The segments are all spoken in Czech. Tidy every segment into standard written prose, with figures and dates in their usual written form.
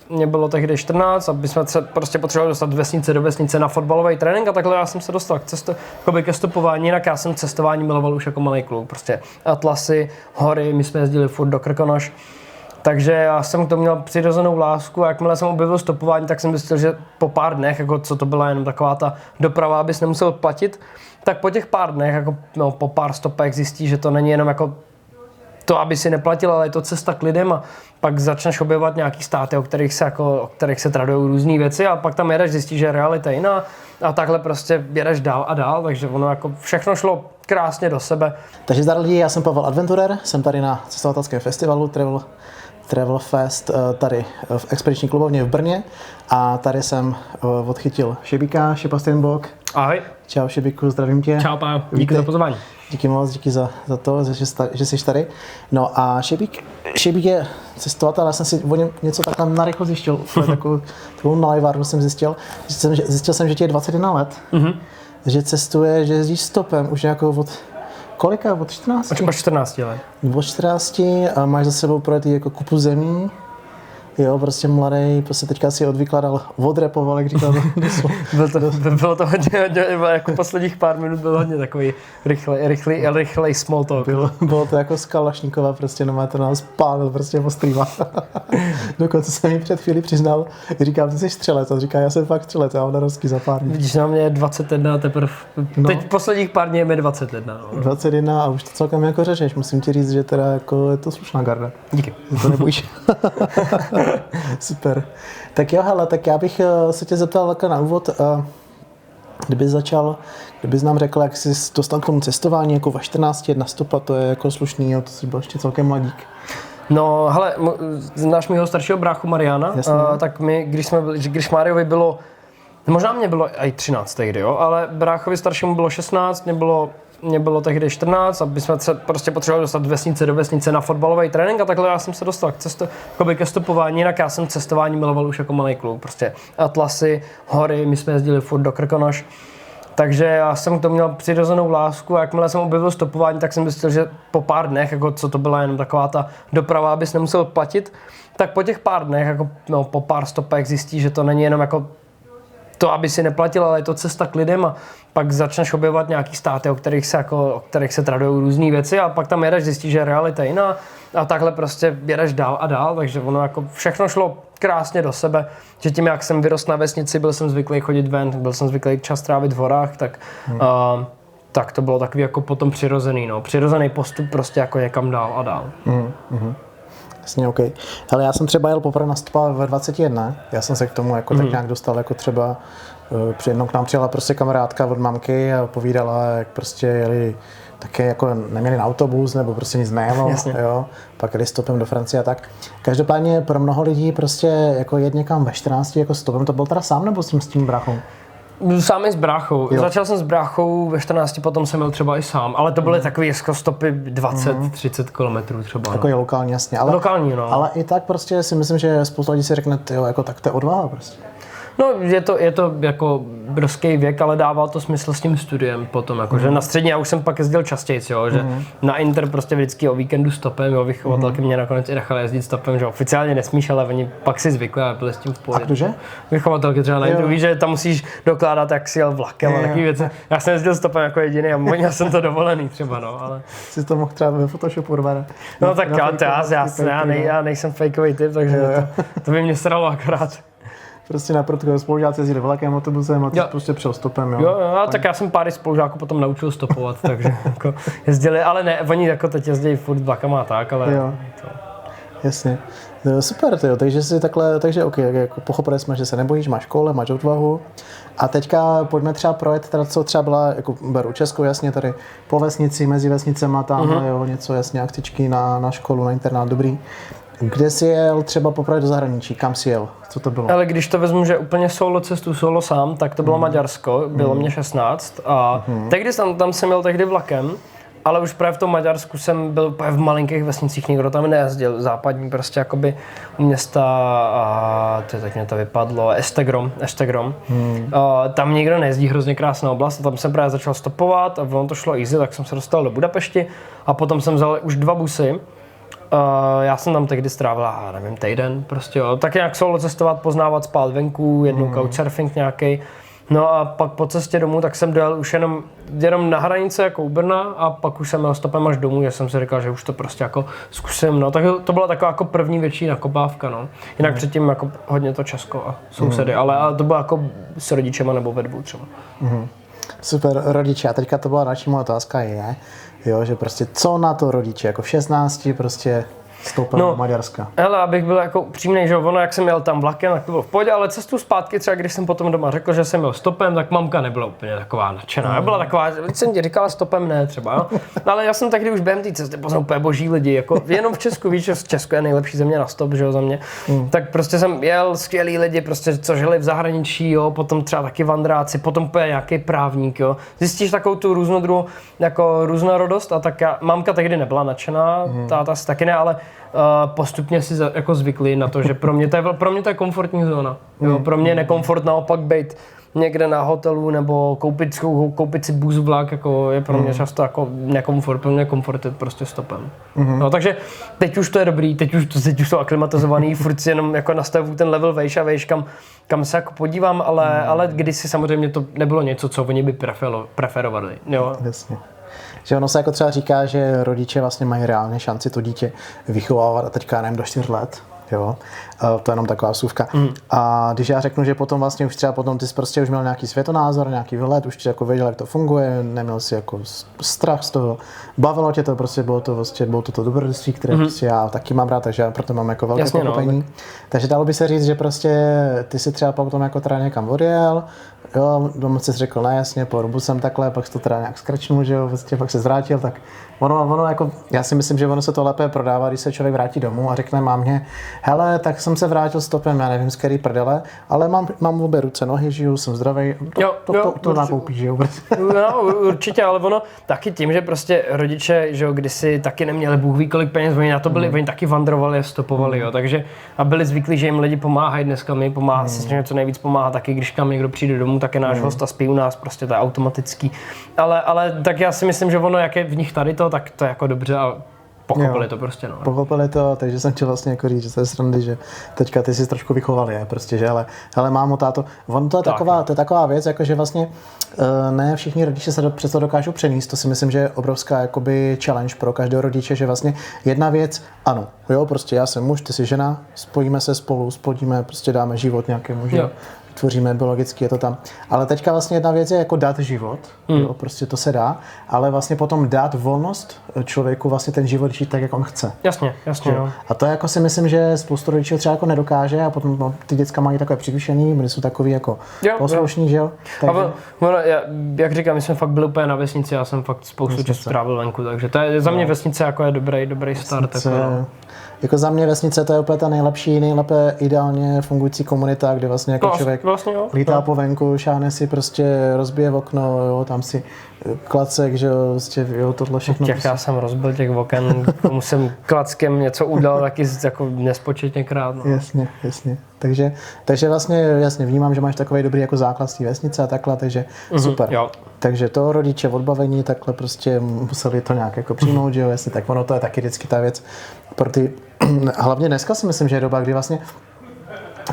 mě bylo tehdy 14 a my jsme se prostě potřebovali dostat vesnice do vesnice na fotbalový trénink a takhle já jsem se dostal ke stopování, jinak já jsem cestování miloval už jako malý kluk, prostě atlasy, hory, my jsme jezdili furt do Krkonoš. Takže já jsem k tomu měl přirozenou lásku a jakmile jsem objevil stopování, tak jsem zjistil, že po pár dnech, jako co to byla jenom taková ta doprava, abys nemusel platit, tak po těch pár dnech, jako po pár stopech zjistí, že to není jenom jako to, aby si neplatil, ale je to cesta k lidem a pak začneš objevovat nějaký státy, o kterých se tradují různé věci a pak tam jedeš, zjistíš, že realita je jiná a takhle prostě jedeš dál a dál, takže ono jako všechno šlo krásně do sebe. Takže zdar lidi, já jsem Pavel Adventurer, jsem tady na cestovatelském festivalu Travel Fest tady v Expediční klubovně v Brně a tady jsem odchytil Šebíka, Šepa Steinbock. Ahoj. Čau Šebíku, zdravím tě. Čau Pájo, díky za pozvání. Díky moc, díky za to, že jsi tady. No a Šebík je cestovatel, já jsem si o něm něco takhle narychlo zjistil, takovou nalivárnu jsem zjistil jsem, že ti je 21 let, že cestuje, že jezdíš stopem už jako od kolika? Od 14? Od 14 let. Od 14 a máš za sebou projetý jako kupu zemí. Jo, prostě mladý, prostě teďka si odvykládal, odrepoval, jak říkal. Bylo to hodně, jako posledních pár minut bylo hodně takový rychlej small talk. Bylo to jako z Kalašníkova, prostě no to nás pálil prostě ostrýma. Dokonce jsem mi před chvíli přiznal, říkám, ty jsi střelec, a říká, já jsem fakt střelec, a on narozky za pár minut. Vidíš, na mě je 21 teprve, teď posledních pár dní je mi 21. No. 21 a už to celkem jako řešeš, musím ti říct, že teda jako je to slušná garda. Díky. To nebojíš. Super. Tak jo, hele, tak já bych se tě zeptal na úvod, kdybys nám řekl, jak jsi dostal k tomu cestování, jako ve 14 na stopa, to je jako slušný, jo, to jsi byl ještě celkem mladík. No, hele, znáš mýho staršího bráchu Mariana, tak my, když Máriovi bylo, možná mě bylo i 13 tehdy, jo, ale bráchovi staršímu bylo 16, mě bylo tehdy 14 a my jsme se prostě potřebovali dostat vesnice do vesnice na fotbalový trénink a takhle já jsem se dostal ke stopování, jinak já jsem cestování miloval už jako malý kluk, prostě atlasy, hory, my jsme jezdili furt do Krkonoš. Takže já jsem k tomu měl přirozenou lásku a jakmile jsem objevil stopování, tak jsem zjistil, že po pár dnech, jako co to byla jenom taková ta doprava, abys nemusel platit, tak po těch pár dnech, jako po pár stopech zjistí, že to není jenom jako to, aby si neplatil, ale je to cesta k lidem a pak začneš objevovat nějaký státy, o kterých se tradují různé věci a pak tam jedeš, zjistíš, že realita je jiná a takhle prostě jedeš dál a dál, takže ono jako všechno šlo krásně do sebe, že tím, jak jsem vyrostl na vesnici, byl jsem zvyklý chodit ven, byl jsem zvyklý čas trávit v horách, tak to bylo takový jako potom přirozený postup prostě jako někam dál a dál. Jasně, OK. Hele, já jsem třeba jel poprvé na stopa ve 21, já jsem se k tomu jako tak nějak dostal, jako třeba jednou k nám přijela prostě kamarádka od mamky a povídala, jak prostě jeli také jako neměli na autobus nebo prostě nic nejelo, jo, pak jeli stopem do Francie a tak. Každopádně pro mnoho lidí prostě jako jet někam ve 14 jako stopem, to byl teda sám nebo s tím bráchou? Sám i s bráchou. Jo. Začal jsem s bráchou ve 14, potom jsem jel třeba i sám, ale to byly takové stopy 20-30 km třeba. Jako je lokální, jasně. Ale, lokální, no. Ale i tak prostě si myslím, že spousta lidí si řekne, jo, jako tak to je odvaha prostě. No, je to jako brzký věk, ale dává to smysl s tím studiem potom, jako, že na střední já už jsem pak jezdil častěji, jo, že na Inter prostě vždycky o víkendu stopem, jo, vychovatelky mě nakonec i nechali jezdit stopem, že oficiálně nesmíš, ale oni pak si zvykli a byli s tím v pohodě. A kdože? Vychovatelky třeba na Interu, víš, že tam musíš dokládat, jak si jel vlakem a takové věci. Já jsem jezdil stopem jako jediný a měl jsem to dovolený třeba, no, ale... Jsi to mohl třeba ve Photoshopu urvat. No tak já nejsem fakeový typ, takže to by mě sralo akorát. Prostě na protokolu spolužáci jezdili vlakem, autobusem a ty prostě přijel stopem, jo. Jo, tak já jsem pár spolužáků potom naučil stopovat, takže jako jezdili, ale ne, oni jako teď jezdí furt vlakama a tak, ale... Jo. To... Jasně. Super, tyjo, takže si takhle, takže OK, jako pochopili jsme, že se nebojíš, máš koule, máš odvahu. A teďka pojďme třeba projet, teda co třeba byla, jako beru Českou, jasně, tady po vesnici, mezi vesnicema, tamhle, jo, něco, jasně, akcičky na školu, na internát, dobrý. Kde jsi jel třeba poprvé do zahraničí? Kam jsi jel? Co to bylo? Ale když to vezmu, že úplně solo cestu, solo sám, tak to bylo Maďarsko, bylo mě 16 a tehdy tam jsem jel tehdy vlakem, ale už právě v tom Maďarsku jsem byl úplně v malinkých vesnicích, nikdo tam nejezdil, západní prostě jakoby města a teď mě to vypadlo, Estegrom. Tam nikdo nejezdí, hrozně krásná oblast a tam jsem právě začal stopovat a ono to šlo easy, tak jsem se dostal do Budapešti a potom jsem vzal už 2 busy Já jsem tam tehdy strávila, nevím, týden prostě, jo. Tak nějak solo cestovat, poznávat, spát venku, jednou couchsurfing nějaký. No a pak po cestě domů, tak jsem dojel už jenom na hranice jako u Brna a pak už jsem jel stopem až domů, že jsem si říkal, že už to prostě jako zkusím, no. Tak to byla taková jako první větší nakopávka, no. Jinak předtím jako hodně to Česko a sousedy, ale to bylo jako s rodičema nebo ve dvou třeba. Super, rodiče. A teďka to byla další moje otázka jo, že prostě co na to rodiče, jako v 16 prostě stoupil do Maďarska. Hele, abych byl jako upřímnej, že ono, jak jsem jel tam vlakem, tak to bylo v pohodě, ale cestu zpátky třeba, když jsem potom doma řekl, že jsem jel stopem, tak mamka nebyla úplně taková nadšená. Byla taková, když jsem ti říkala stopem ne třeba, jo. No, ale já jsem tehdy už během té cesty poznal úplně boží lidi, jako jenom v Česku, víš, že Česko je nejlepší země na stop, že jo, za mě. Tak prostě jsem jel skvělý lidi, prostě co žili v zahraničí, jo, potom třeba taky vandráci, potom úplně nějaký právník, jo. Zjistíš takovou tu jako různorodost a tak mamka tehdy nebyla nadšená, táta si taky ne, ale postupně si jako zvykli na to, že pro mě to je komfortní zóna. Jo, pro mě je nekomfort naopak být někde na hotelu nebo koupit si bus vlak, jako je pro mě často jako nekomfort, pro mě komfort je prostě stopem. No, takže teď už to je dobrý, teď už to aklimatizovaný, furt si jenom jako nastavuju ten level vejš a vejš, kam se jako podívám, ale kdysi samozřejmě to nebylo něco, co oni by preferovali. Jo. Jasně. Že ono se jako třeba říká, že rodiče vlastně mají reálně šanci to dítě vychovávat a teďka nevím do 4 let. Jo, to je jenom taková vsuvka. A když já řeknu, že potom vlastně už třeba potom ty jsi prostě už měl nějaký světonázor, nějaký výhled, už jako věděl, jak to funguje, neměl si jako strach z toho, bavilo tě to, prostě bylo to dobrodružství, které prostě já taky mám rád, takže já proto mám jako velké pochopení. No, takže dalo by se říct, že prostě ty si třeba potom jako teda někam odjel, jo, domů jsi řekl, ne, jasně, po dobu jsem takhle, pak jsi to teda nějak skrčnul, že jo, vlastně pak se zvrátil, tak ono jako, já si myslím, že ono se to lépe prodává, když se člověk vrátí domů a řekne mámě, hele, tak jsem se vrátil stopem, já nevím, z který prdele, ale mám obě ruce, nohy, žiju, jsem zdravý, to nakoupíš, že jo? No, určitě, ale ono taky tím, že prostě rodiče, že jo, kdysi taky neměli Bůh ví kolik peněz, oni na to byli, oni taky vandrovali a stopovali, jo, takže a byli zvyklí, že jim lidi pomáhají, dneska my se s něco nejvíc pomáhá, taky když k nám někdo přijde domů, tak je náš host a spí u nás, prostě to je automatický, ale tak já si myslím, že ono, jak je v nich tady to, tak to je jako dobře a pochopili to prostě, no. Pochopili to, takže jsem chtěl vlastně jako říct, že to je srandy, že teďka ty jsi trošku vychovali, prostě, že hele mámo, táto, to je taková věc, jako že vlastně ne všichni rodiče se přesto dokážou přenést, to si myslím, že je obrovská jakoby challenge pro každého rodiče, že vlastně jedna věc, ano, jo, prostě já jsem muž, ty jsi žena, spojíme se spolu, splodíme, prostě dáme život nějakému, že tvoříme biologicky, je to tam. Ale teďka vlastně jedna věc je jako dát život, jo, prostě to se dá, ale vlastně potom dát volnost člověku vlastně ten život žít tak, jak on chce. Jasně, no. A to jako si myslím, že spoustu rodičů třeba jako nedokáže a potom ty děcka mají takové přidušený, oni jsou takový jako poslušní, že jo. Takže... Jak říkám, my jsme fakt byli úplně na vesnici, já jsem fakt spoustu času strávil venku, takže to je za mě vesnice jako je dobrý start. Jako za mě vesnice to je úplně ta nejlépe ideálně fungující komunita, kde vlastně jako člověk lítá po venku, šáhne si prostě, rozbije okno, jo, tam si klacek, že jo, tohle všechno. Já jsem rozbil těch oken, komu jsem klackem něco udal, taky jako nespočetněkrát. No. Jasně. Takže vlastně jasně vnímám, že máš takový dobrý jako základ z té vesnice a takhle, takže super. Jo. Takže to rodiče odbavení takhle prostě museli to nějak jako přijmout, že jo, jasně, tak ono to je taky vždycky ta věc pro ty, hlavně dneska si myslím, že je doba, kdy vlastně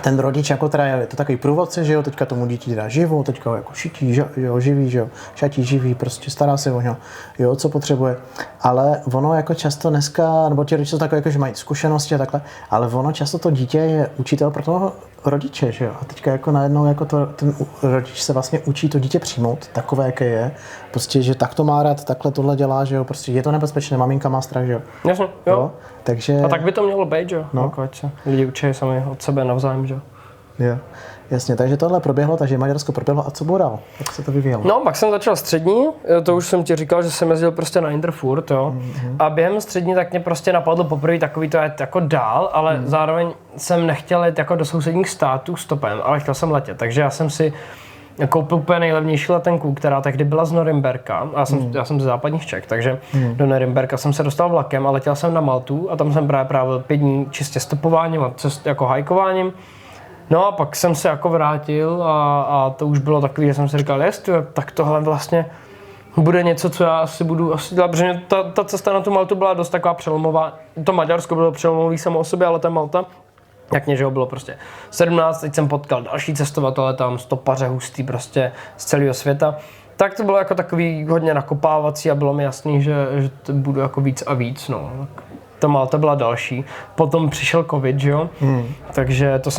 ten rodič jako teda je to takový průvodce, že jo, teďka tomu dítě dá živou, teďka ho jako šití, živí, že jo, šatí, živí, prostě stará se o něho, jo, co potřebuje. Ale ono jako často dneska, nebo ti rodiče jsou takové, jako, že mají zkušenosti a takhle, ale ono často to dítě je učitel pro toho rodiče, že jo. A teďka jako najednou jako ten rodič se vlastně učí to dítě přijmout, takové, jaké je, prostě, že tak to má rád, takhle tohle dělá, že jo, prostě je to nebezpečné, maminka má strach, že jo. Jasně, jo. Takže... A tak by to mělo být, že jo, jako ať se lidi učí sami od sebe navzájem, že jo. Jo. Jasně, takže tohle proběhlo, takže Maďarsko proběhlo a co bylo dál? Jak se to vyvíjelo? No, pak jsem začal střední, to už jsem ti říkal, že jsem jezdil prostě na Interfurt, jo. A během střední tak mě prostě napadlo poprvé takový to jet jako dál, ale zároveň jsem nechtěl jet jako do sousedních států stopem, ale chtěl jsem letět, takže já jsem si koupil úplně nejlevnější letenku, která tehdy byla z Norimberka, já jsem ze západních Čech, takže do Norimberka jsem se dostal vlakem a letěl jsem na Maltu a tam jsem právě 5 dní čistě stopováním a jako hajkováním. No a pak jsem se jako vrátil a to už bylo takový, že jsem si říkal, tak tohle vlastně bude něco, co já asi budu dělat, protože ta cesta na tu Maltu byla dost taková přelomová. To Maďarsko bylo přelomový samo o sobě, ale ta Malta, jak mě, že bylo prostě 17, teď jsem potkal další cestovatele tam, stopaře hustý prostě z celého světa. Tak to bylo jako takový hodně nakopávací a bylo mi jasný, že to budu jako víc a víc, no. Ta Malta byla další. Potom přišel covid, že jo? Takže to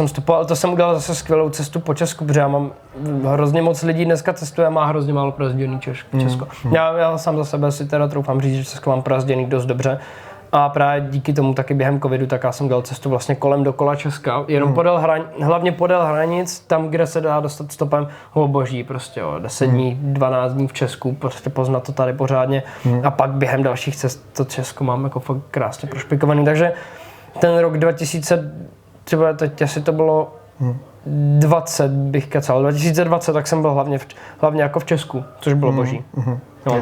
jsem udělal zase skvělou cestu po Česku, protože já mám hrozně moc lidí dneska cestuje a má hrozně málo prozděný Česko. Já sám za sebe si teda troufám říct, že Česko mám prozděný dost dobře. A právě díky tomu taky během covidu, tak já jsem dělal cestu vlastně kolem dokola Česka, jenom hlavně podél hranic, tam, kde se dá dostat stopem, boží, prostě 10 dní, 12 dní v Česku, prostě poznat to tady pořádně a pak během dalších cest to Česko mám jako fakt krásně prošpikovaný, takže ten rok 2000, třeba teď asi to bylo 20 bych kecal, 2020, tak jsem byl hlavně jako v Česku, což bylo boží. No.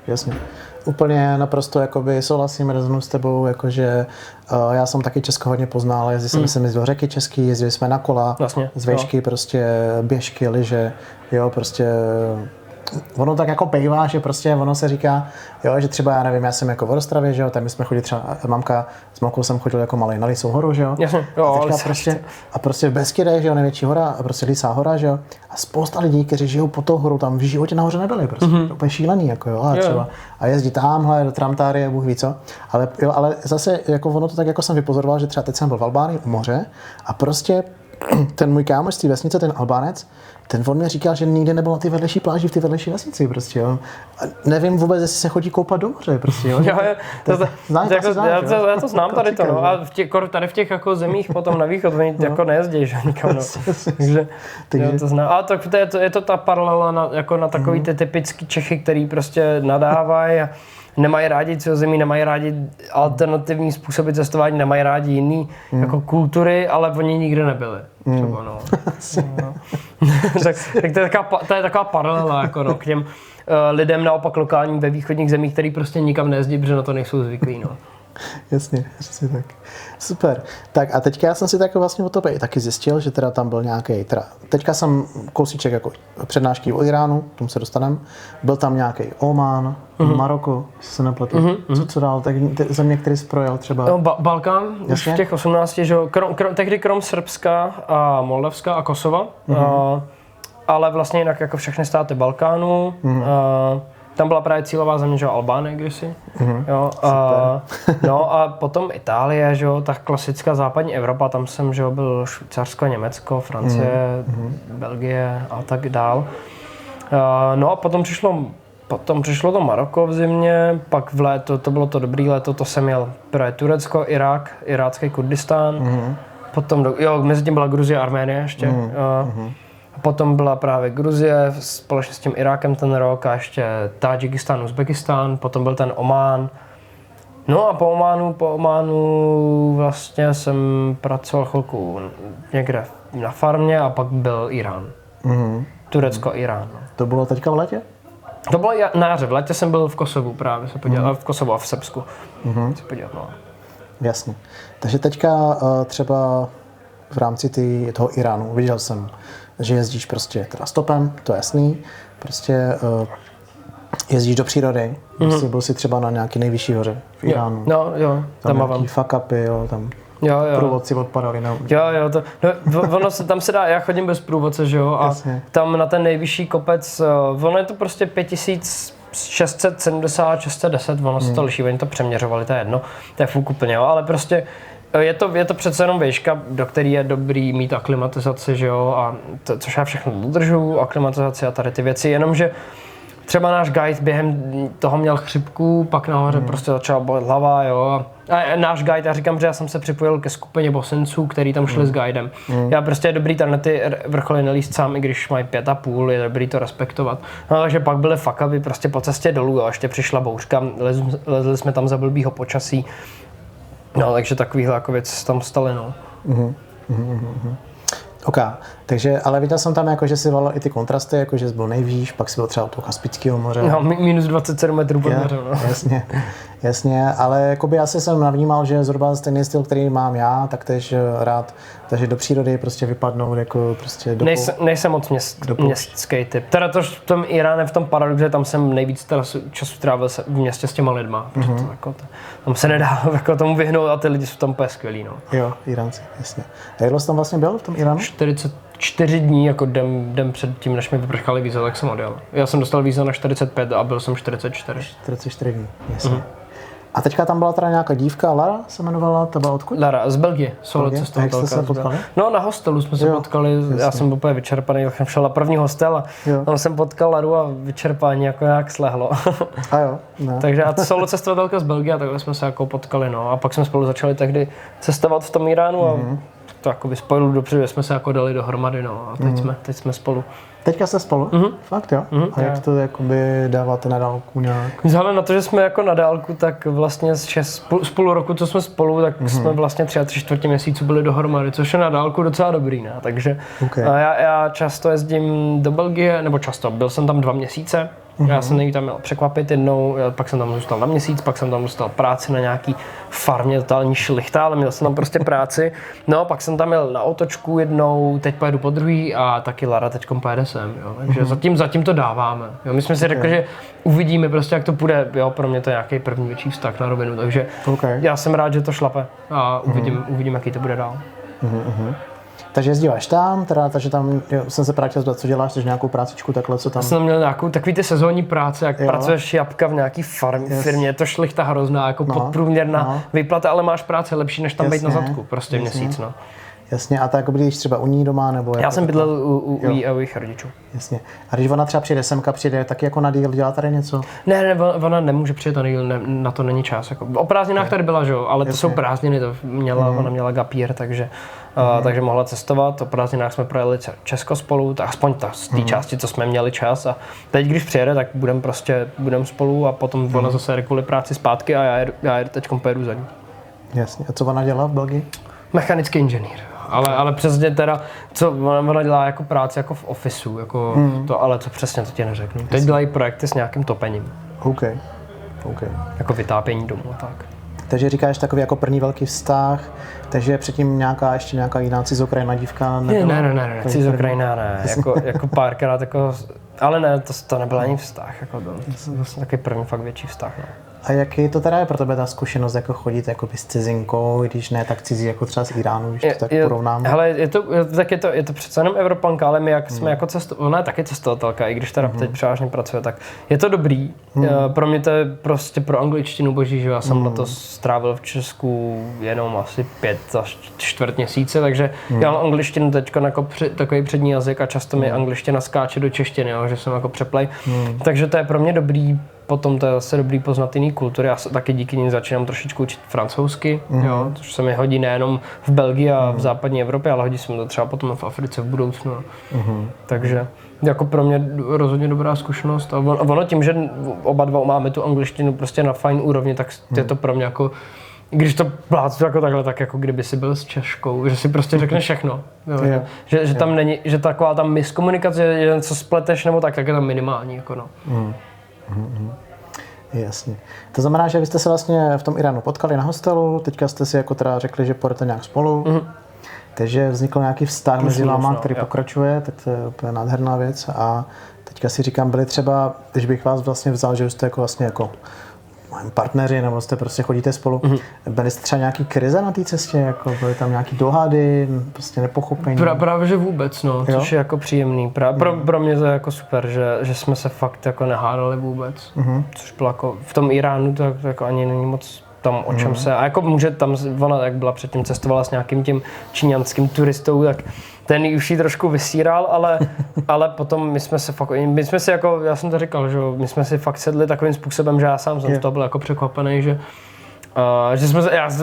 Jasně. Úplně naprosto jakoby souhlasím, rezonu s tebou, jakože já jsem taky Česko hodně poznal, jezdil jsem do řeky český, jezdili jsme na kola, vlastně, z vejšky, prostě běžky, lyže, jo, prostě ono tak jako bejvá, že prostě ono se říká, jo, že třeba já nevím, já jsem jako v Ostravě, že jo, tam my jsme chodili třeba, s mamkou jsem chodil jako malej na Lisou horu, že jo. Jasně, jo, a prostě v Beskydech, že jo, největší hora, a prostě Lisá hora, že jo. A spousta lidí, kteří žijou pod tou horou, tam v životě nahoře nebyli, prostě úplně šílený, jako jo, a třeba. A jezdí tamhle do Tramtárie, Bůh ví co. Ale zase jako ono to tak jako jsem vypozoroval, že třeba teď jsem byl v Albánii u moře a prostě ten můj kámoš z té vesnice, ten Albánec, ten on mi říkal, že nikdy nebyl na ty vedlejší pláži v té vedlejší vesnici, prostě, jo. A nevím vůbec, jestli se chodí koupat do moře, prostě, jo. Já to znám tady to, no. A tady v těch jako zemích potom na východ, oni jako nejezdí, že nikam, no. Takže to znám. A tak je to ta paralela jako na takový ty typický Čechy, který prostě nadávají a nemají rádi cizozemí, nemají rádi alternativní způsoby cestování, nemají rádi jiný jako kultury, ale oni nikde nebyli. Třeba, no. tak to je taková paralela jako, no, k těm lidem naopak lokálním ve východních zemích, který prostě nikam nejezdí, protože na to nejsou zvyklí. No. Jasně, přesně tak. Super. Tak a teďka já jsem si tak vlastně o tobě taky zjistil, že teda tam byl nějaký, teďka jsem kousíček jako přednášky o Iránu, k tomu se dostaneme, byl tam nějaký Omán, Maroko, jestli se nepletu. Co dál, tak země, který jsi projel třeba? No, Balkán, už v těch 18, že tehdy krom Srbska a Moldavska a Kosova, ale vlastně jinak jako všechny státy Balkánu. Tam byla právě cílová země, že Albánie kdysi. Jo, no a potom Itálie, že jo, tak klasická západní Evropa, tam jsem, že jo, byl Švýcarsko, Německo, Francie, Belgie a tak dál. No a potom přišlo to Maroko v zimě, pak v léto, to bylo to dobrý léto, to jsem jel právě Turecko, Irák, irácký Kurdistán, potom, mezi tím byla Gruzie a Arménie ještě. Potom byla právě Gruzie společně s tím Irákem ten rok a ještě Tadžikistán, Uzbekistán, potom byl ten Omán. No a po Ománu vlastně jsem pracoval chvilku někde na farmě a pak byl Irán. Turecko, Irán. To bylo teďka v létě? To bylo na jaře, v létě jsem byl v Kosovu právě se podívat, v Kosovu a v Srbsku se podívat, no. Jasně. Takže teďka třeba v rámci toho Iránu viděl jsem, že jezdíš prostě teda stopem, to je jasný, prostě jezdíš do přírody, byl jsi třeba na nějaký nejvyšší hoře v Iránu. Jo, tam nějaký fuck upy, jo, tam průvodci odpadali. Ono se tam se dá, já chodím bez průvodce, že jo, a jasně. Tam na ten nejvyšší kopec, ono je to prostě 5670, 610, ono se to liší, oni to přeměřovali, to je jedno, to je fuk úplně, jo, ale prostě je to přece jenom výška, do který je dobrý mít aklimatizaci, že jo, a což já všechno dodržuju, aklimatizaci a tady ty věci, jenomže třeba náš guide během toho měl chřipku, pak nahoře prostě začala bolet hlava, jo. A náš guide, já říkám, že já jsem se připojil ke skupině bosenců, který tam šli s guidem. Já prostě je dobrý tam na ty vrcholy nelíst sám, i když mají 5,5, je dobrý to respektovat. No takže pak byly fuck upy prostě po cestě dolů, jo, ještě přišla bouřka, lezli jsme tam za blbýho počasí. No, takže takovýhle jako věci tam staly, no. OK, takže, ale viděl jsem tam, jako, že jsi volal i ty kontrasty, jako, že jsi byl nejvýš, pak jsi byl třeba u toho Kaspického moře. No, minus 27 metrů pod mořem, no. Jasně. Jasně, ale jakoby asi jsem navnímal, že zhruba stejný styl, který mám já, tak tež rád, takže do přírody prostě vypadnout, jako prostě do Nejsem moc městský typ. Teda to v tom Iráne, v tom paradoxe, tam jsem nejvíc času trávil v městě s těma lidma. Tam se nedá jako tomu vyhnout a ty lidi jsou tam úplně skvělí. No. Jo, Iránci, jasně. A jak jsi tam vlastně byl v tom Iránu? 44 dní, jako den před tím, než mi vyprchali víza, tak jsem odjel. Já jsem dostal víza na 45 a byl jsem 44. 44 dní, jasně. A teďka tam byla teda nějaká dívka, Lara se jmenovala, to byla odkud? Lara, z Belgie, solo cestovatelka. Jak jste se potkali? No na hostelu jsme se potkali, já jsem byl úplně vyčerpaný, tak jsem šel na první hostel a tam jsem potkal Laru a vyčerpání jako nějak slehlo. A jo, ne. Takže a solo cestovatelka z Belgie a takhle jsme se jako potkali, no. A pak jsme spolu začali tehdy cestovat v tom Iránu a to jako by spojilo dopředu, jsme se jako dali dohromady, no. A teď jsme spolu. Teďka jste spolu? Fakt jo? A jak to jakoby dáváte na dálku nějak? Vzhledem na to, že jsme jako na dálku, tak vlastně z půl roku, co jsme spolu, tak jsme vlastně 3,75 měsíců byli dohromady, což je na dálku docela dobrý, ne? Takže já často jezdím do Belgie, nebo často, byl jsem tam 2 měsíce. Já jsem nejvíc tam měl překvapit jednou, pak jsem tam zůstal na měsíc, pak jsem tam dostal práci na nějaký farmě, totální šlichta, ale měl jsem tam prostě práci. No, pak jsem tam jel na otočku jednou, teď pojedu po druhý a taky Lara teďkom pojede sem, jo. Takže zatím to dáváme. Jo. My jsme si řekli, že uvidíme prostě, jak to půjde, jo, pro mě to je nějaký první větší vztah na rovinu, takže já jsem rád, že to šlape a uvidím, jaký to bude dál. Takže jezdíváš tam, takže tam jsem se právě chtěl zeptat, co děláš, takže nějakou prácičku, takhle, co tam? Já jsem měl nějakou takový ty sezónní práce, jak pracuješ jabka v nějaký firmě, je to šlichta hrozná, jako podprůměrná výplata, ale máš práci lepší, než tam být na zadku, prostě měsíc, no. Jasně, a tak jako bydlíš třeba u ní doma, nebo já jsem bydlel u jejich rodičů. Jasně. A když ona třeba přijde semka, přijde taky jako na díl, dělá tady něco? Ne, ona nemůže přijet na díl, na to není čas. Jako. O prázdninách tady byla, že jo, ale to jsou prázdniny, ona měla gapír, takže mohla cestovat. O prázdninách jsme projeli Česko spolu, aspoň z té části, co jsme měli čas. A teď, když přijede, tak budeme spolu a potom ona zase jde kvůli práci zpátky a já teď pojedu za ní. Jasně. A co ona dělá v Belgii? Mechanický inženýr. Ale přesně teda, co ona dělá jako práci jako v ofisu, jako to, ale to přesně to ti neřeknu. Teď dělají projekty s nějakým topením. OK. Jako vytápění domu a tak. Takže říkáš takový jako první velký vztah, takže předtím ještě nějaká jiná cizokrajná dívka nebyla? Ne, cizokrajná ne, jako párkrát jako, ale ne, to nebyl ani vztah, jako to vlastně takový první fakt větší vztah. No. A jaký to teda je pro tebe ta zkušenost jako chodit jako s cizinkou, když ne tak cizí jako třeba z Iránu, když to tak porovnáme? Hele, je to přece jenom Evropanka, ale my jak jsme jako ona je taky cestovatelka, i když teda teď převážně pracuje, tak je to dobrý. Pro mě to je prostě pro angličtinu boží, že já jsem na to strávil v Česku jenom asi 5 až čtvrt měsíce, takže já mám angličtinu teď jako takový přední jazyk a často mi angličtina skáče do češtiny, jo, že jsem jako přeplej. Takže to je pro mě dobrý. Potom to je zase dobrý poznat jiný kultury. Já se taky díky ní začínám trošičku učit francouzsky, jo, což se mi hodí nejenom v Belgii a v západní Evropě, ale hodí se mi to třeba potom v Africe v budoucnu. Takže jako pro mě rozhodně dobrá zkušenost. A ono tím, že oba dva máme tu angličtinu prostě na fajn úrovni, tak je to pro mě jako, když to plácu jako takhle, tak jako kdyby si byl s Češkou, že si prostě řekne všechno. Jo, že tam není, že taková tam miskomunikace, že něco spleteš nebo tak je tam minimální. Jako no. Jasně. To znamená, že vy jste se vlastně v tom Iránu potkali na hostelu, teďka jste si jako teda řekli, že půjdete nějak spolu, takže vznikl nějaký vztah mezi váma, který pokračuje, tak to je úplně nádherná věc a teďka si říkám, byli třeba, když bych vás vlastně vzal, že jste jako vlastně jako partneři, nebo jste prostě chodíte spolu. Byly jste třeba nějaký krize na té cestě, jako byly tam nějaký dohady, prostě nepochopení? Právě, že vůbec, no, což je jako příjemný. Pro mě to je jako super, že jsme se fakt jako nehádali vůbec, což bylo jako v tom Iránu, to jako ani není moc tam o čem se, a jako může tam, ona jak byla předtím cestovala s nějakým tím číňanským turistou, tak ten už jí trošku vysíral, ale potom my jsme si jako, já jsem to říkal, že my jsme si fakt sedli takovým způsobem, že já sám jsem z toho byl jako překvapený, že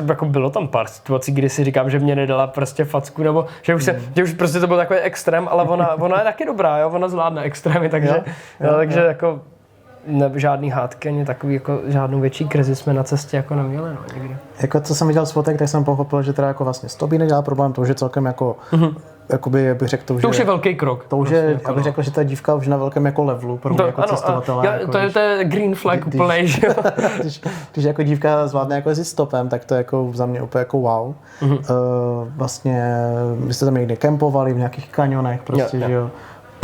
jako bylo tam pár situací, kdy si říkám, že mě nedala prostě facku, nebo že už prostě to byl takový extrém, ale ona je taky dobrá, jo, ona zvládne extrémy, takže jako žádný hádky, ani takový jako žádnou větší krizi jsme na cestě jako neměli, no, nikdy. Jako co jsem viděl z fotek, tak jsem pochopil, že teda jako vlastně s tobí nedělá problém, to už je celkem jako jakoby bych řekl to už je velký krok. To už je, vlastně, abych řekl, že ta dívka už na velkém jako levelu pro mě jako cestovatele. Jako, to je green flag úplně, že jo. Když jako dívka zvládne jako jezdit stopem, tak to je jako za mě úplně jako wow. Vlastně my jste tam někde kempovali v nějakých kanionech, prostě, že jo.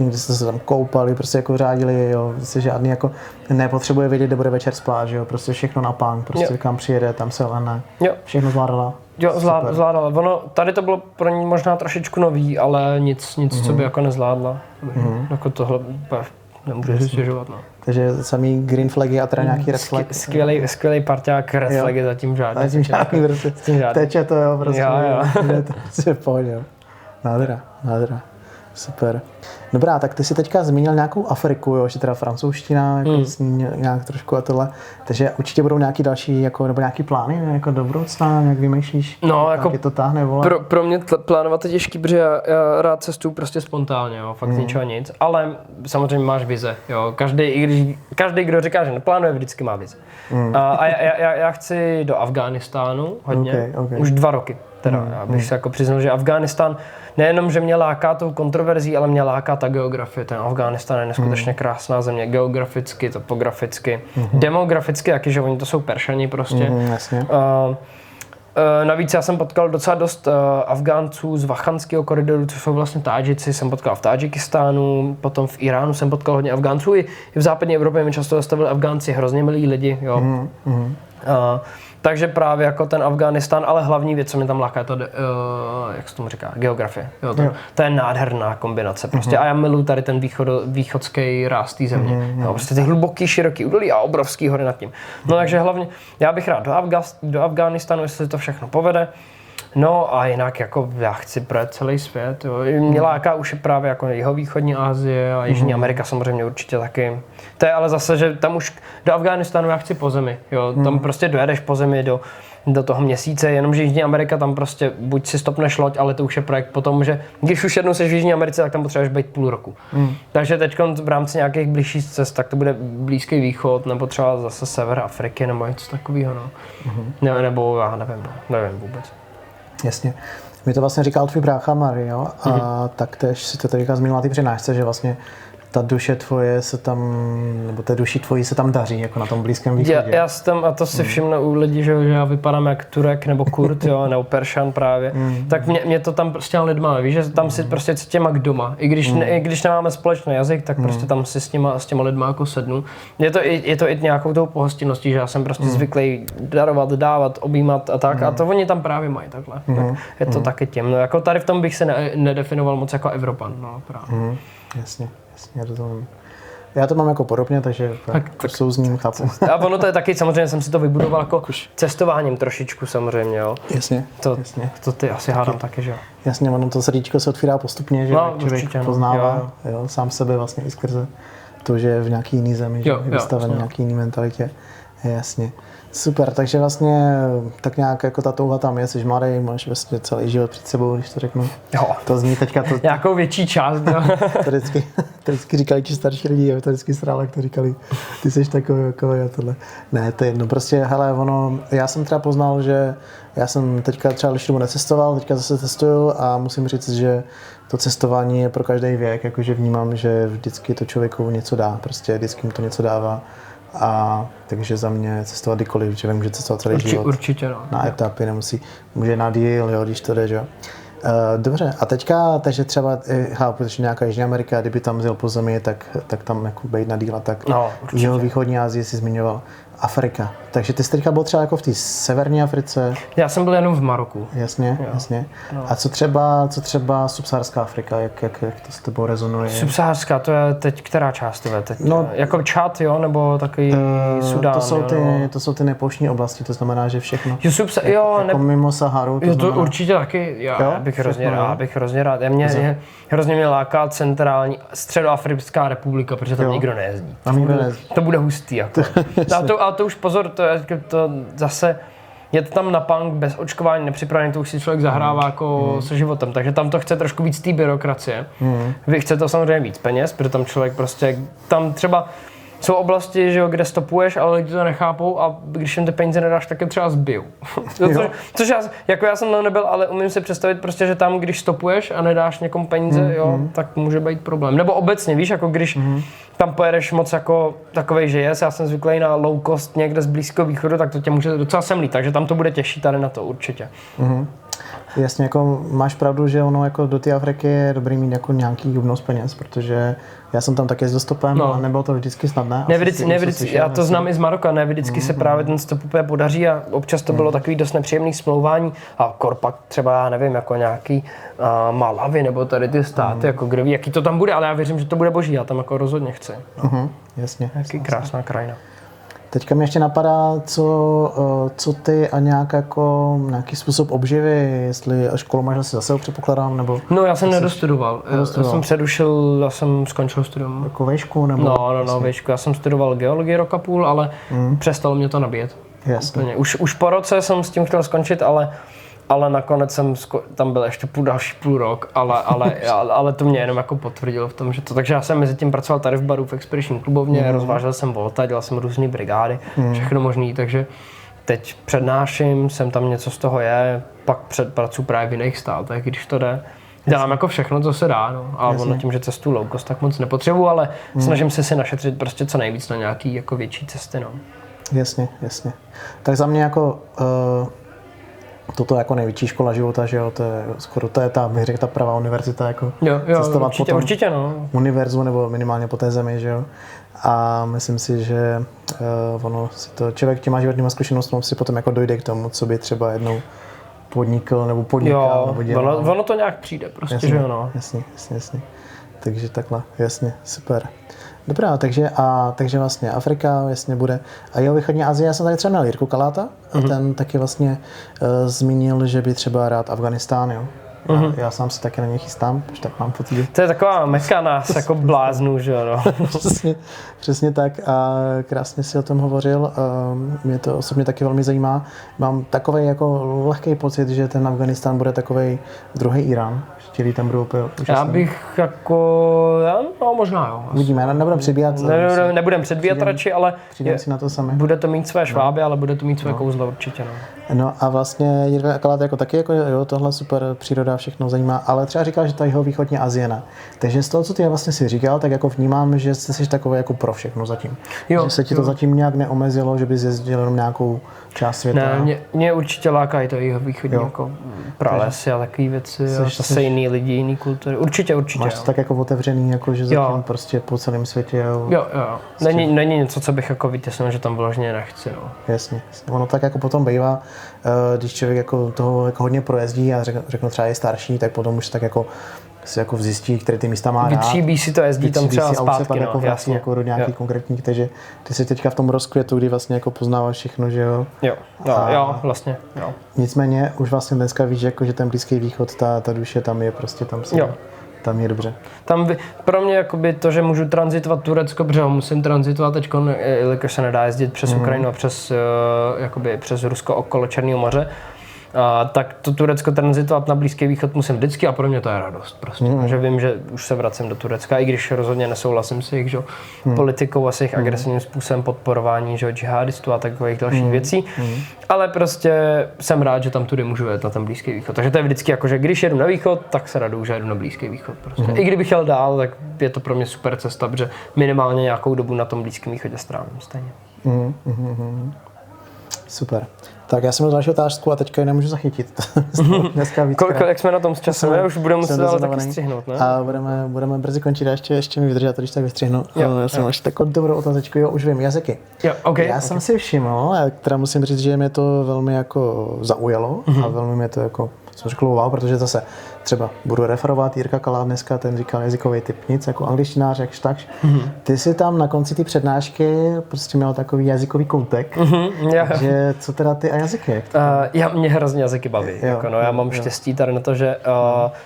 Někdy jste se tam koupali, prostě jako řádili, jo. Prostě žádný jako nepotřebuje vědět, kde bude večer spát, že jo. Prostě všechno na pán, prostě kam přijede, tam se lehne. Všechno zvládala. Jo, zvládala. Ono, tady to bylo pro ní možná trošičku nový, ale nic, co by jako nezvládla. Jako tohle nemůžu si stěžovat, no. Takže samý green flagy a teda nějaký red flag. Skvělý parťák, red flagy zatím žádný. Zatím žádný, prostě teče to, jo, prostě. Je to prostě v pohodě, jo. Nádhera. Super. Dobrá, tak ty jsi teďka zmínil nějakou Afriku, jo, že teda francouzština, jako nějak trošku a tohle. Takže určitě budou nějaký další, jako, nebo nějaký plány, jako do budoucna, jak vymýšlíš? No, jako to táhne, vole. Pro mě plánovat je těžký, protože já rád cestuju prostě spontánně, jo, fakt ničeho nic. Ale samozřejmě máš vize, jo. Každý, kdo říká, že neplánuje, vždycky má vize. A já chci do Afghánistánu hodně, okay. Už 2 roky. Teda, já bych se jako přiznal, že Afghánistán nejenom, že mě láká tou kontroverzí, ale mě láká ta geografie. Ten Afghánistán je neskutečně krásná země, geograficky, topograficky, demograficky, jaký, že oni to jsou Peršani prostě. Jasně. Navíc já jsem potkal docela dost Afgánců z Vachanského koridoru, což jsou vlastně Tádžici, jsem potkal v Tádžikistánu, potom v Iránu jsem potkal hodně Afgánců, i v západní Evropě mi často zastavili Afgánci, hrozně milí lidi, jo. Takže právě jako ten Afghánistán, ale hlavní věc, co mě tam láká, je to, jak se tomu říká, geografie. Jo, to je nádherná kombinace prostě. A já miluji tady ten východský ráz té země. Jo, prostě ty hluboký, široký údolí a obrovský hory nad tím. No takže hlavně, já bych rád do Afghánistánu, jestli to všechno povede. No a jinak jako já chci projet celý svět, jo. Mě láká už právě jako jihovýchodní Asie a Jižní Amerika samozřejmě určitě taky. To je ale zase, že tam už do Afghánistánu já chci po zemi, jo. Tam prostě dojedeš po zemi do toho měsíce, jenomže Jižní Amerika tam prostě buď si stopneš loď, ale to už je projekt potom, že když už jednou seš v Jižní Americe, tak tam potřebuješ být půl roku. Takže teď v rámci nějakých blížších cest, tak to bude Blízký východ, nebo třeba zase sever Afriky, nebo něco takového, no. Nebo já nevím vůbec. Jasně. Mi to vlastně říkal tvůj brácha Mario a tak tež si to teďka zmínila ty přednášce, že vlastně ta duše tvoje se tam, nebo té duši tvojí se tam daří, jako na tom Blízkém východě. Já jsem, a to si všimnu u lidí, že já vypadám jak Turek nebo Kurd, jo, nebo Peršan právě, tak mě to tam prostě lidma, víš, že tam si prostě cítím jak doma. I když nemáme společný jazyk, tak prostě tam si s těma lidma jako sednu. Je to i nějakou tou pohostinností, že já jsem prostě zvyklý darovat, dávat, objímat a tak, a to oni tam právě mají takhle. Tak je to taky tím. No, jako tady v tom bych se nedefinoval moc jako Evropan, no právě. Jasně, rozumím. Já to mám jako podobně, takže tak souzním, chápu. A ono to je taky, samozřejmě jsem si to vybudoval jako cestováním trošičku samozřejmě, jo. Jasně. To ty asi hádám taky, že jo. Jasně, ono to srdíčko se otvírá postupně, že člověk poznává sám sebe vlastně i skrze to, že je v nějaký jiný zemi, že je vystaven nějaký jiný mentalitě. Jasně. Super, takže vlastně tak nějak jako ta touha tam je, jsi mladý, máš vlastně celý život před sebou, když to řeknu. Jo. To zní teďka to... Nějakou větší část, jo. to vždycky říkali ti starší lidi, to vždycky srále, jak to říkali, ty jsi takový a tohle. Ne, to je jedno, prostě hele, já jsem třeba poznal, že já jsem teďka třeba když dobu necestoval, teďka zase cestuju a musím říct, že to cestování je pro každý věk, jakože vnímám, že vždycky to člověku něco dá, prostě vždycky mu to něco dává. A takže za mě cestovat kdykoliv, že může cestovat celý život. Určitě, no. Na etapy, může na díl, jo, když to jde, jo. Dobře, a teďka, takže třeba, protože nějaká Jižní Amerika, kdyby tam jel po zemi, tak tam jako bejt na díla, tak jeho východní Asii si zmiňoval. Afrika. Takže ty jsi teďka byl třeba jako v té severní Africe. Já jsem byl jenom v Maroku. Jasně. No. A co třeba subsaharská Afrika, jak to s tebou rezonuje? Subsaharská, to je teď která část to je teď? No, jako Čad, jo, nebo takový Sudán, to jsou ty nepouštní oblasti, to znamená, že všechno. Jako mimo Saharu, to znamená... určitě taky, já bych hrozně rád. Hrozně mě láká centrální Středoafrická republika, protože tam nikdo nejezdí. To bude hustý, jako. A to už pozor, to zase je to tam na punk bez očkování, nepřipravený, to už si člověk zahrává jako se životem, takže tam to chce trošku víc té byrokracie. Chce to samozřejmě víc peněz, protože tam člověk prostě, tam třeba jsou oblasti, že jo, kde stopuješ, ale lidi to nechápou a když jim ty peníze nedáš, tak je třeba zbijou. Což já jsem tam nebyl, ale umím si představit prostě, že tam, když stopuješ a nedáš někomu peníze, jo, tak může být problém. Nebo obecně, víš, jako když tam pojedeš moc jako takovej, že já jsem zvyklý na low cost někde z Blízkého východu, tak to tě může docela semlít, takže tam to bude těžší tady na to určitě. Jasně, jako máš pravdu, že ono jako do té Afriky je dobrý mít jako nějaký obnos peněz, protože já jsem tam taky jezdil stopem a nebylo to vždycky snadné. Nevždycky, já to znám i z Maroka, ne vždycky se právě ten stop úplně podaří a občas to bylo takový dost nepříjemný smlouvání a korpak třeba, já nevím, jako nějaký Malawi nebo tady ty státy, jako kdo ví, jaký to tam bude, ale já věřím, že to bude boží, já tam jako rozhodně chci. Jasně. Jaký krásná krajina. Teďka mě ještě napadá, co ty a nějaký způsob obživy, jestli školu máš asi zase, předpokládám, nebo... No, já jsem nedostudoval. Já jsem přerušil, já jsem skončil studium. Jako vejšku, nebo... No, vejšku. Já jsem studoval geologii rok a půl, ale přestalo mě to nabíjet. Jasně. Už po roce jsem s tím chtěl skončit, ale nakonec jsem tam byl ještě další půl rok, ale to mě jenom jako potvrdilo v tom, že to. Takže já jsem mezi tím pracoval tady v baru v Expedition klubovně, rozvážel jsem volta, dělal jsem různé brigády, všechno možný, takže teď přednáším, jsem tam něco z toho je, pak pracuji právě v jiných státech, když to jde. Dělám jako všechno, co se dá, no. A ono tím, že cestu low cost, tak moc nepotřebuji, ale snažím se si našetřit prostě co nejvíc na nějaký jako větší cesty, no. Jasně. Tak za mě jako toto jako největší škola života, že jo, to je ta, bych řekl, ta pravá univerzita, jako cestovat určitě, no. univerzu nebo minimálně po té zemi, že jo. A myslím si, že ono si to, člověk těma životníma zkušenostmi si potom jako dojde k tomu, co by třeba jednou podnikl nebo podnikal nebo dělal. Ono to nějak přijde prostě, jasně, že jo, no. Jasně. Takže takhle, jasně, super. Dobrá, takže vlastně Afrika jasně bude. A jeho východní Asie, já jsem tady třeba měl Jirku Kaláta a ten taky vlastně zmínil, že by třeba rád Afganistán, jo. Já sám se taky na ně chystám, už tak mám pocit. To je taková meka nás jako bláznů, že jo, no. Přesně tak a krásně si o tom hovořil, mě to osobně taky velmi zajímá. Mám takovej jako lehký pocit, že ten Afganistán bude takovej druhý Irán, který tam budou úplně úžasný. Já bych jako, no možná jo. Uvidíme, nebudeme předbíhat. Nebudeme předbíhat radši, ale si na to sami. Bude to mít své šváby, ale bude to mít své kouzlo určitě, no. No a vlastně Jirka Kalát jako taky, jako jo, tohle super příroda, všechno zajímá, ale třeba říkal, že ta jeho východní Asie ne. Takže z toho, co ty vlastně si říkal, tak jako vnímám, že jsi takový jako pro všechno zatím. Že se ti to zatím nějak neomezilo, že bys jezdil jenom nějakou část světa. Ne, mě určitě lákají to jeho východní jako pralesy a takové věci, zase jiný lidi, jiný kultury. Určitě. Máš to tak jako otevřený, jako že zatím prostě po celém světě. Jo. Není něco, co bych jako vytěsnil, že tam vyloženě nechci, no. Jasně. Ono tak jako potom bývá, když člověk jako toho jako hodně projezdí a řeknu třeba je starší, tak potom už tak jako si jako zjistí, které ty místa má rád. Vytříbí si to, jezdí tam třeba zpátky, jako vrací jako do nějakých konkrétních, takže ty jsi teďka v tom rozkvětu, kdy vlastně jako poznáváš všechno, že jo? Jo, vlastně. Nicméně už vlastně dneska víš, jako, že ten Blízký východ, ta duše tam je prostě tam je dobře. Pro mě jakoby to, že můžu tranzitovat Turecko, protože musím tranzitovat teď, jelikož se nedá jezdit přes Ukrajinu a přes Rusko okolo Černého moře, tak to Turecko tranzitovat na Blízký východ musím vždycky a pro mě to je radost prostě. Že vím, že už se vracím do Turecka, i když rozhodně nesouhlasím s jejich politikou a s jejich agresivním způsobem podporování džihadistů a takových dalších věcí, ale prostě jsem rád, že tam tudy můžu jet na ten Blízký východ. Takže to je vždycky jako, že když jedu na východ, tak se raduju, že jedu na Blízký východ prostě. I kdybych jel dál, tak je to pro mě super cesta, protože minimálně nějakou dobu na tom Blízkém východě strávím stejně. Super. Tak já jsem měl další otázku a teďka ji nemůžu zachytit. Dneska víc. Jak jsme na tom s časem? Už budeme muset ale taky střihnout, ne? A budeme brzy končit a ještě mi vydržet, když tak vystřihnu. Já jsem ještě takovou dobrou otázečku, už vím, jazyky. Já jsem si všiml, teda musím říct, že mě to velmi jako zaujalo a velmi mě to jako jsem řekl wow, protože zase třeba budu referovat Jirka Kalát dneska, ten říkal jazykový typ, nic jako angličtinář, jakž tak. Ty si tam na konci té přednášky prostě měl takový jazykový koutek, že co teda ty a jazyky? Mě hrozně jazyky baví, já mám štěstí tady na to, že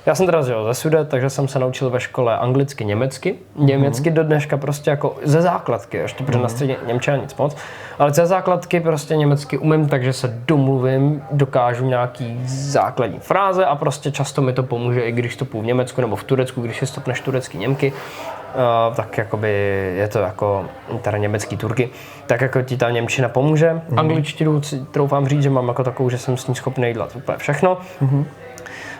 já jsem teda ze Sudet, takže jsem se naučil ve škole anglicky, německy. Německy do dneška prostě jako ze základky, ještě protože na středě němčina nic moc, ale ze základky prostě německy umím, takže se domluvím, dokážu nějaký základní fráze a prostě často mi to pomůže, i když stopu v Německu nebo v Turecku, když si stopneš turecký Němky, tak jakoby je to jako teda německý Turky, tak jako ti ta němčina pomůže. Angličtinu si troufám říct, že mám jako takovou, že jsem s ní schopný dělat úplně všechno.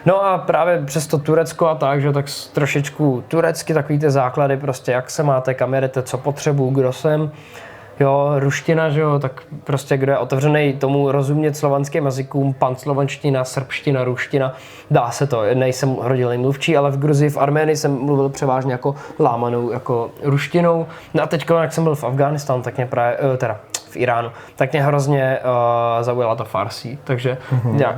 No a právě přes to Turecko a tak, že tak trošičku turecky, takový ty základy, prostě jak se máte, kam jedete, co potřebuju, kdo jsem. Jo, ruština, že jo, tak prostě kdo je otevřený tomu rozumět slovanským jazykům, panslovanština, srbština, ruština, dá se to. Nejsem rodilný mluvčí, ale v Gruzii, v Arménii jsem mluvil převážně jako lámanou, jako ruštinou. No a teď, jak jsem byl v Afghánistánu, tak mě právě, teda v Iránu, tak mě hrozně zaujala to Farsi, takže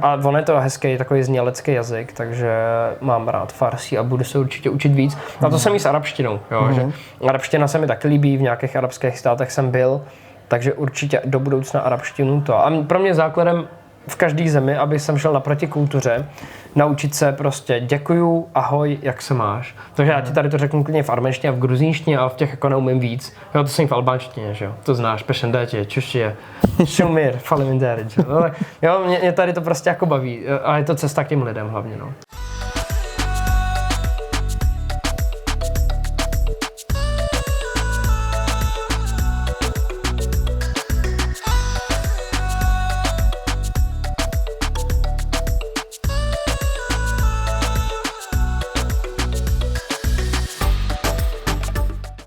a on je to hezký takový znělecký jazyk, takže mám rád Farsi a budu se určitě učit víc. A to jsem i s arabštinou, jo, že arabština se mi taky líbí, v nějakých arabských státech jsem byl, takže určitě do budoucna arabštinu to. A pro mě základem v každé zemi, aby jsem šel naproti kultuře, naučit se prostě děkuju, ahoj, jak se máš. Takže já ti tady to řeknu klidně v arménštině a v gruzínštině, ale v těch jako neumím víc. Jo, to jsem v albánštině, že jo, to znáš, pešendétě, čušie, šumir, faliminderit, jo. Jo, mě tady to prostě jako baví a je to cesta k těm lidem hlavně, no.